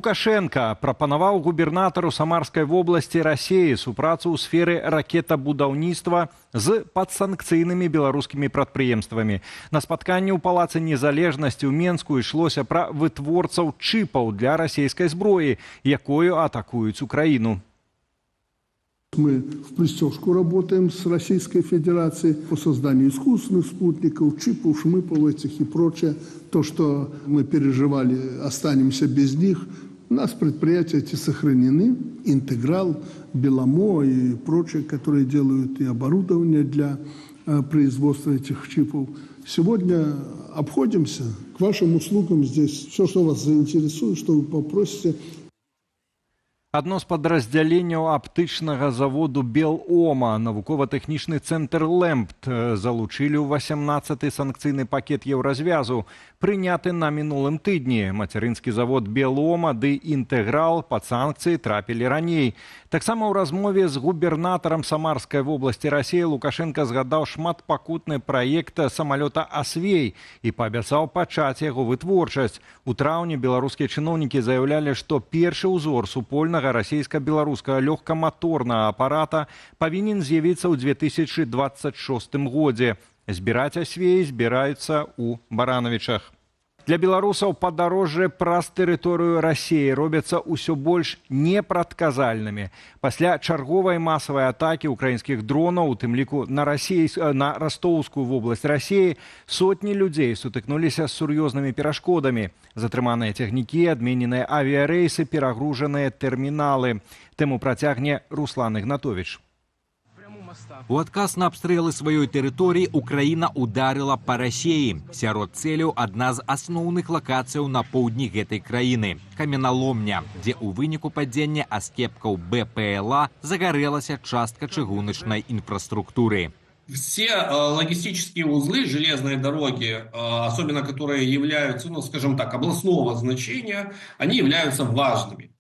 Лукашенко прапанаваў губернатару Самарскай вобласці Рассіі супрацу ў сферы ракетабудаўніцтва з падсанкцыйнымі беларускімі прадпрыемствамі. На спатканні ў Палацы Незалежнасці ў Менску ішлося пра вытворцаў чыпаў для расійскай зброі, якою атакуюць Украіну. Мы в присёшку работаем с Российской Федерацией по созданию искусственных спутников, чипов, шмыпов этих и прочее. То, что мы переживали, останемся без них. У нас предприятия эти сохранены. Интеграл, Беломо и прочее, которые делают и оборудование для производства этих чипов. Сегодня обходимся к вашим услугам здесь. Все, что вас заинтересует, что вы попросите. Адно з падраздзяленняў аптычнага заводу «Белома» навукова-тэхнічны цэнтр «Лэмпт» залучылі ў 18-й санкцыйны пакет еўразвязу, прыняты на мінулым тыдні. Мацярынскі завод «Белома» ды «Інтэграл» пад санкцыі трапілі раней. Таксама ў размове з губернатарам Самарскай вобласці Рассіі Лукашенко згадаў шматпакутны праект самалёта «Асвей» і паабяцаў пачаць яго вытворчасць. У траўні беларускія чыноўнікі заяўлялі, што першы ўзор супольнага расійска-беларускага лёгкаматорнага апарата павінен з'явіцца ў 2026 годзе. Збіраць «Асвей» збіраюцца ў Баранавічах. Для беларусаў падарожжы праз тэрыторыю Рассіі робяцца ўсё больш непрадказальнымі. Пасля чарговай масавай атакі украінскіх дронаў, у тым ліку на Растоўскую вобласць Рассіі, сотні людзей сутыкнуліся з сур'ёзнымі перашкодамі. Затрыманыя цягнікі, адмененыя авіярэйсы, перагружаныя тэрміналы. Тэму працягне Руслан Ігнатовіч. У адказ на абстрэлы сваёй тэрыторыі Украіна ударыла па Рассіі. Сярод цэляў адна з асноўных лакацыяў на поўдні гэтай краіны – каменаломня, дзе ў выніку падзення аскепкаў БПЛА загарэлася частка чыгуначнай інфраструктуры. Все логистические узлы, железные дороги, особенно которые являются, ну, скажем так, областного значения, они являются важными.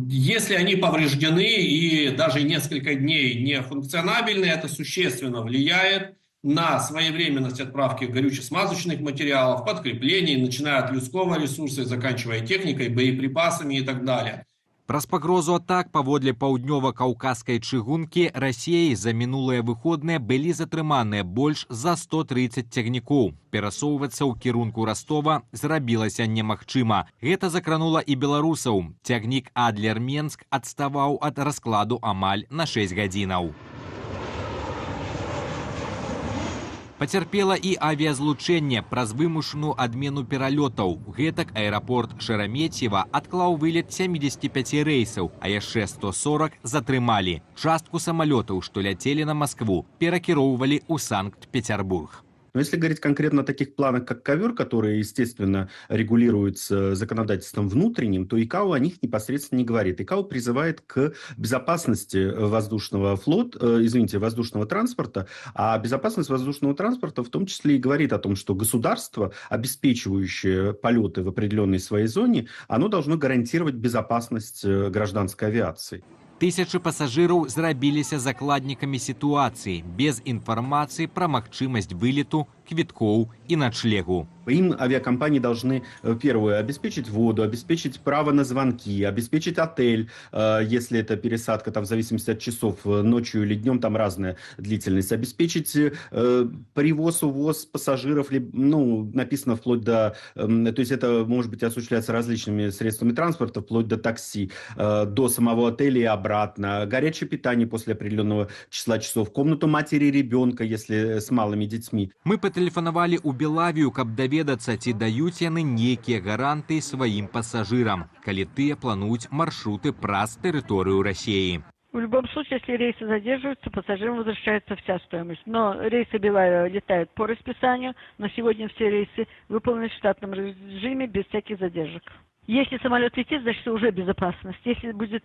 Если они повреждены и даже несколько дней не функционабельны, это существенно влияет на своевременность отправки горюче-смазочных материалов, подкреплений, начиная от людского ресурса и заканчивая техникой, боеприпасами и так далее. Праз пагрозу атак паводле паўднёва-каўказскай чыгункі Рассіяй за мінулыя выходныя былі затрыманыя больш за 130 цягнікоў. Перасоўвацца ў кірунку Ростова зрабілася немагчыма. Гэта закранула і беларусаў. Цягнік Адлер-Менск адставаў ад раскладу амаль на 6 гадзінаў. Пацярпела і авіязлучэнне праз вымушаную адмену пералётаў. Гэтак аэрапорт Шереметьева адклаў вылет 75 рэйсаў, а яшчэ 140 затрымалі. Частку самалётаў, што ляцелі на Маскву, перакіроўвалі ў Санкт-Петербург. Но если говорить конкретно о таких планах, как ковер, которые, естественно, регулируются законодательством внутренним, то ИКАО о них непосредственно не говорит. ИКАО призывает к безопасности воздушного транспорта, а безопасность воздушного транспорта в том числе и говорит о том, что государство, обеспечивающее полеты в определенной своей зоне, оно должно гарантировать безопасность гражданской авиации. Тысячы пасажыраў зрабіліся закладнікамі сітуацыі без інфармацыі пра магчымасць вылету, квіткоў і начлегу. Им авиакомпании должны, первое, обеспечить воду, обеспечить право на звонки, обеспечить отель, если это пересадка, там, в зависимости от часов, ночью или днем, там разная длительность, обеспечить привоз, увоз пассажиров, ну, написано вплоть до, то есть это может быть осуществляться различными средствами транспорта, вплоть до такси, до самого отеля и обратно, горячее питание после определенного числа часов, комнату матери и ребенка, если с малыми детьми. Мы патэлефанавалі ў Белавію, каб даведацца, ці даюць яны нейкія гарантыі сваім пассажырам, калі тыя плануюць маршруты праз тэрыторыю Рассіі. В любом случае, если рейсы задерживаются, пассажирам возвращается вся стоимость. Но рейсы Белавия летают по расписанию, но сегодня все рейсы выполнены в штатном режиме без всяких задержек. Если самолет летит, значит, уже безопасность. Если будет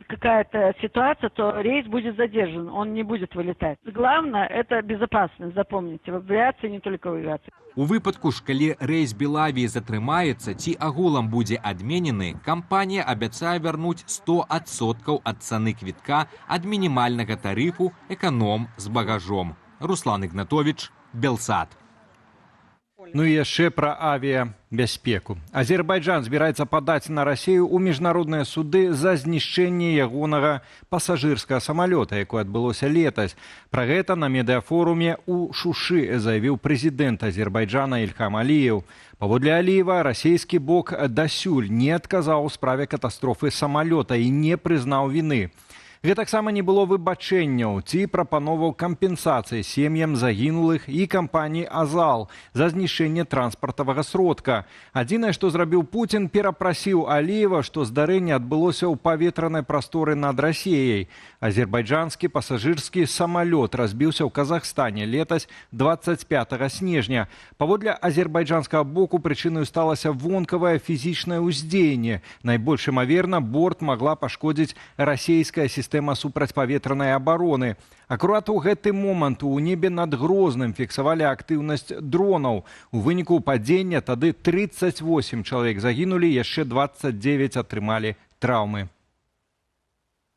какая-то ситуация, то рейс будет задержан, он не будет вылетать. Главное – это безопасность, запомните, в авиации, не только в авиации. У выпадку ж, калі рэйс Белавіі затрымаецца ці агулам будзе адменены, кампанія абяцае вярнуць 100% ад цаны квітка ад мінімальнага тарыфу «Эканом з багажом». Руслан Ігнатовіч, Белсат. Ну і яшчэ пра авіябяспеку. Азербайджан збіраецца падаць на Расію ў міжнародныя суды за знішчэнне ягонага пасажырскага самалёта, якое адбылося летась. Пра гэта на медыафоруме ў Шушы заявіў прэзідэнт Азербайджана Ільхам Аліеў. Паводле Аліева, расійскі бок дасюль не адказаў у справе катастрофы самалёта і не прызнаў віны. Гэтаксама не было выбачэнняў ці прапановаў кампенсацыі сем'ям загінулых і кампаніі «Азал» за знішчэнне транспартавага сродка. Адзінае, што зрабіў Пуцін, перапрасіў Аліева, што здарэнне адбылося ў паветранай прасторы над Расіяй. Азербайджанскі пасажырскі самалёт разбіўся ў Казахстане летась 25 снежня. Паводле азербайджанскага боку прычынаю сталася вонкавае фізічнае ўздзеянне. Найбольш імаверна, борт магла пашкодзіць расійская сістэма супрацьпаветранай абароны. Акурат у гэты момант у небе над Грозным фіксавалі актыўнасць дронаў. У выніку падзення тады 38 чалавек загінулі, яшчэ 29 атрымалі траўмы.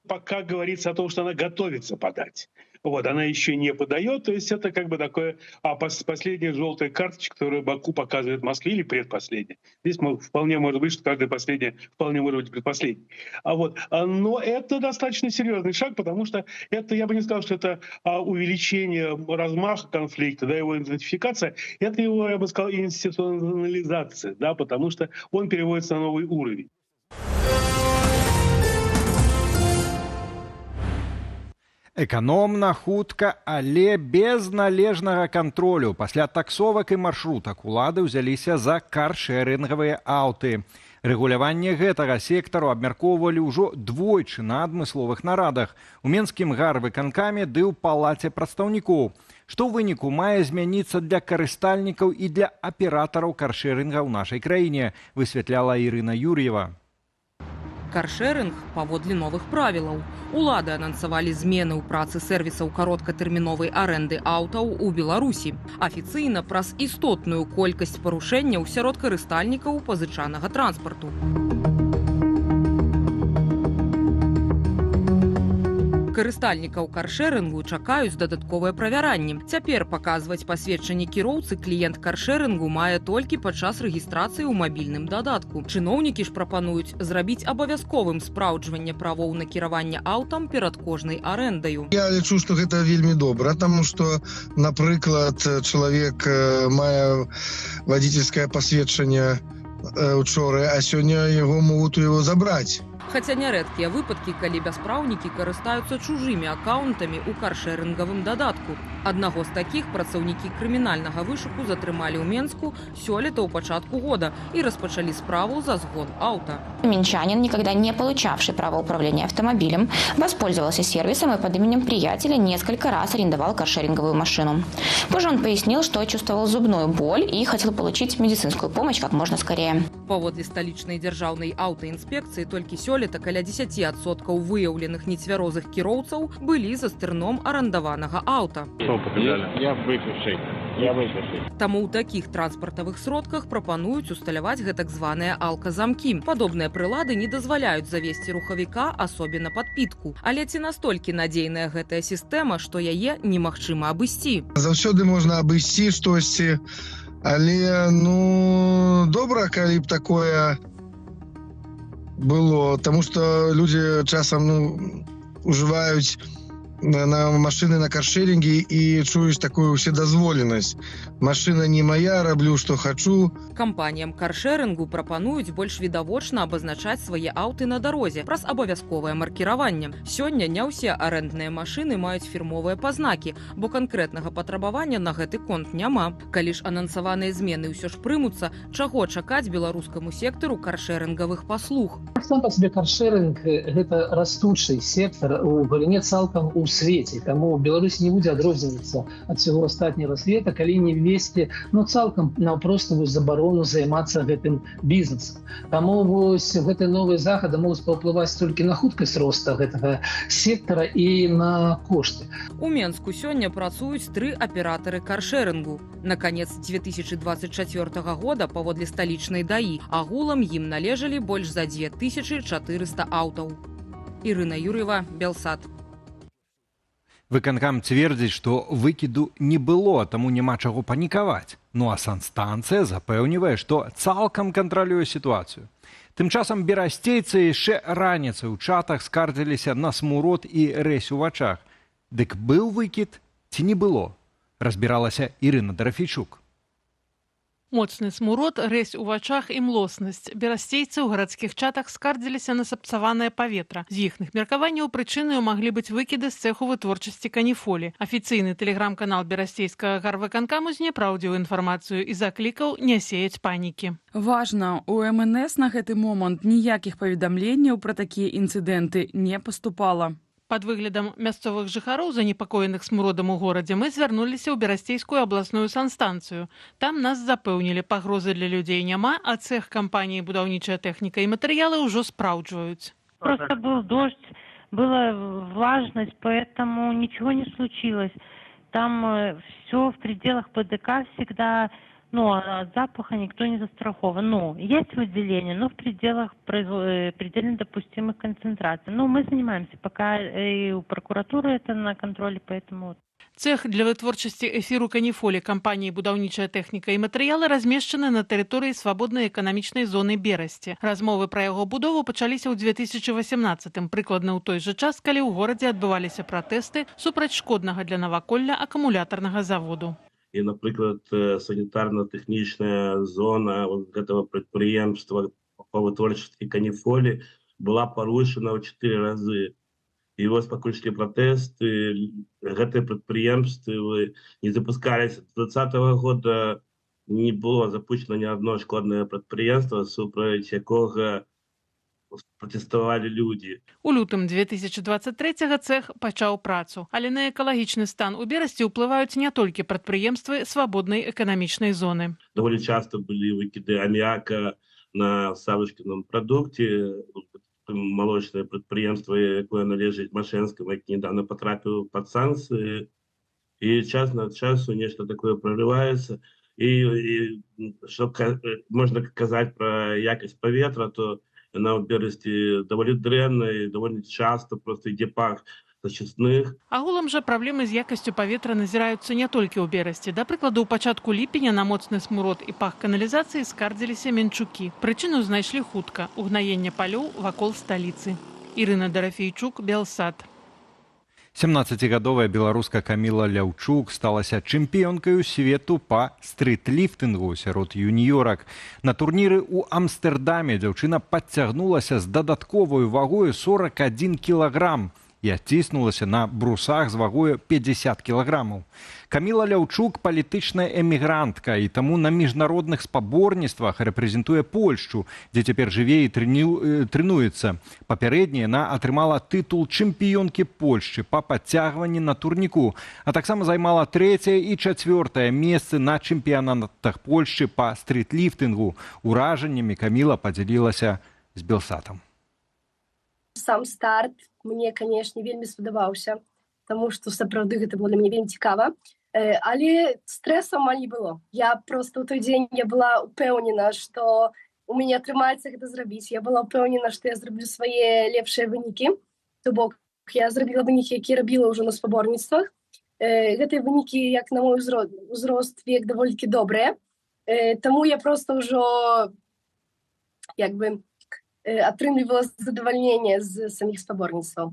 Пока говорится о том, что она готовится подать. Вот, она еще не подает, то есть это как бы такое, последняя желтая карточка, которую Баку показывает Москве, или предпоследняя. Здесь вполне может быть, что каждая последняя вполне может быть предпоследней. Но это достаточно серьезный шаг, потому что это, я бы не сказал, что это увеличение размаха конфликта, да, его идентификация, это его, я бы сказал, институционализация, да, потому что он переводится на новый уровень. Эканомна, хутка, але без належнага кантролю. Пасля таксовак і маршрутак улады ўзяліся за каршэрынгавыя аўты. Рэгуляванне гэтага сектару абмяркоўвалі ўжо двойчы на адмысловых нарадах у Менскім гарвыканкаме ды ў палаце прадстаўнікоў. Што ў выніку мае змяніцца для карыстальнікаў і для аператараў каршэрынга ў нашай краіне, высвятляла Ірына Юр'ева. Каршэрынг паводле новых правілаў. Улады анансавалі змены ў працы сэрвісаў кароткатэрміновай арэнды аўтаў у Беларусі. Афіцыйна праз істотную колькасць парушэнняў сярод карыстальнікаў пазычанага транспарту. Карыстальнікаў каршэрынгу чакаюць дадатковыя правяранні. Цяпер паказваць пасведчанне кіроўцы кліент каршэрынгу мае толькі падчас рэгістрацыі ў мабільным дадатку. Чыноўнікі ж прапануюць зрабіць абавязковым спраўджванне правоў накіравання аўтам перад кожнай арэндаю. Я лічу, што гэта вельмі добра, таму што, напрыклад, чалавек мае вадзіцельскае пасведчанне учора, а сёння яго могуць у яго забраць. Хаця нярэдкія выпадкі, калі бяспраўнікі карыстаюцца чужымі акаунтамі ў каршэрынгавым дадатку. Аднаго з такіх працаўнікі крымінальнага вышуку затрымалі ў Менску сёлета ў пачатку года и распачалі справу за сгон аута. Минчанин, никогда не получавший право управления автомобилем, воспользовался сервисом и под именем приятеля несколько раз арендовал каршеринговую машину. Позже он пояснил, что чувствовал зубную боль и хотел получить медицинскую помощь как можно скорее. Паводле сталічнай дзяржаўнай аўтаінспекцыі толькі сёлета каля 10% выяўленых нецвярозых кіроўцаў былі за стырном арандаванага аўта. Я выпивший. Таму ў такіх транспартавых сродках прапануюць усталяваць гэтак званыя алказамкі. Падобныя прылады не дазваляюць завесці рухавіка асобе на падпітку. Але ці настолькі надзейная гэтая сістэма, што яе немагчыма абысці? Заўсёды можна абысці штосьці, але добра, калі б такое было, таму што людзі часам ужываюць на машины на каршеринге и чуешь такую вседозволенность. Машина не моя, раблю, что хочу. Кампаніям каршерингу прапануюць больш відавочна абазначаць свае аўты на дарозе праз абавязковае маркіраванне. Сёння не ўсе арэндныя машыны маюць фірмовыя пазнакі, бо канкрэтнага патрабавання на гэты конт няма. Калі ж анансаваныя змены ўсё ж прымуцца, чаго чакаць беларускаму сектару каршерынгавых паслуг? Сам па сабе каршеринг – гэта растучы сектар у галіне цалкам у свеце. Таму Беларусь не будзе адрознівацца ад всего астатняга света, калі не ввесці цалкам наўпрост забарону займацца гэтым бізнесам. Таму гэты новыя захады могуць паўплываць толькі на хуткасць роста гэтага сектара і на кошты. У Менску сёння працуюць 3 аператары каршерынгу. На канец 2024 года паводле сталічнай ДАІ агулам ім належалі больш за 2400 аўтаў. Ірына Юр'ева, Белсат. Выканкам цвердзіць, што выкіду не было, таму няма чаго панікаваць. Ну а санстанцыя запэўнівае, што цалкам кантралюе сітуацыю. Тым часам берасцейцы яшчэ раніцай у чатах скардзіліся на смурод і рэзь у вачах. Дык быў выкід ці не было? Разбіралася Ірына Дарафійчук. Моцны смурод, рэзь у вачах і млоснасць. Берасцейцы ў гарадскіх чатах скардзіліся на сапсаванае паветра. З іхных меркаванняў прычынаю маглі быць выкіды з цэху вытворчасці каніфолі. Афіцыйны тэлеграм-канал берасцейскага гарвыканкаму знепраўдзіў інфармацыю і заклікаў не сеяць панікі. Важна, у МНС на гэты момант ніякіх паведамленняў пра такія інцыдэнты не паступала. Пад выглядам мясцовых жыхароў, занепакоеных смуродам у горадзе, мы звярнуліся ў берасцейскую абласную санстанцыю. Там нас запэўнілі, пагрозы для людзей няма, а цэх кампаніі «Будаўнічая тэхніка» і матэрыялы ўжо спраўджваюць. Просто был дождь, была влажность, поэтому ничего не случилось. Там все в пределах ПДК всегда, от запаха никто не застрахован. Есть выделение, но в пределах предельно допустимых концентраций. Мы занимаемся, пока и у прокуратуры это на контроле, поэтому... Цэх для вытворчасці эфіру каніфолі кампаніі «Будаўнічая тэхніка» і матэрыялы размешчаны на тэрыторыі свабоднай эканамічнай зоны Берасці. Размовы пра яго будову пачаліся ў 2018-м, прыкладна ў той жа час, калі ў горадзе адбываліся пратэсты супраць шкоднага для наваколля акумулятарнага заводу. І, наприклад, санітарна-тэхнічная зона гэтага прадпрыемства па вытворчасці каніфолі была парушана ў 4 разы. І вось пакуль пратэсты, гэтыя прадпрыемствы не запускаліся. З 2020 года не было запущено ні адно шкоднае прадпрыемства, супраць якога пратэставалі людзі. У лютым 2023-го цэх пачаў працу. Але на экалагічны стан у Берасці ўплываюць не толькі прадпрыемствы свабоднай эканамічнай зоны. Даволі часта былі выкіды аміака на савушкіным прадукце. Молочное прадпрыемства, якое належыць Машэнскаму, які недавно патрапіў пад санкцыі. І час на часу нешта такое прорываецца. І што можна казаць пра якасць паветра, то яна ў Берасці даволі дрэнная, і даволі часто просто ідзе пах зачысных. Агулам жа праблемы з якасцю паветра назіраюцца не толькі ў Берасці. Да прыкладу, у пачатку ліпеня на моцны смурод і пах каналізацыі скардзіліся менчукі. Прычыну знайшлі хутка – угнаенне палёў вакол сталіцы. Ірына Дарафійчук, Белсат. 17гадовая беларуска Каміла Ляўчук сталася чэмпіёнкаю свету па стрыт-ліфтынгу сярод юніёрак. На турніры ў Амстэрдаме дзяўчына падцягнулася з дадатковаю вагою 41 кілаграм і адціснулася на брусах з вагою 50 кілаграмаў. Каміла Ляўчук – палітычная эмігрантка і таму на міжнародных спаборніцтвах рэпрэзентуе Польшчу, дзе цяпер жыве і трэнуецца. Папярэдне яна атрымала тытул чэмпіёнкі Польшчы па падцягванні на турніку, а таксама займала 3-е і 4-е месцы на чэмпіянатах Польшчы па стрыт-ліфтынгу. Уражаннямі Каміла падзялілася з Белсатам. Сам старт мне, канешне, вельмі спадабаўся, таму што сапраўды гэта было для мяне вельмі цікава. Але стрэсу амаль не было. Я просто ў той дзень была упэўнена, што у мяне атрымаецца гэта зрабіць. Я была упэўнена, што я зраблю свае лепшыя вынікі. То бок, я зрабіла вынікі, якія рабіла ўжо на спаборніцтвах. Гэтыя вынікі, як на мой узрост, век даволі-такі добрыя. Таму я просто ўжо атрымлівала задавальненне з саміх спаборніцтваў.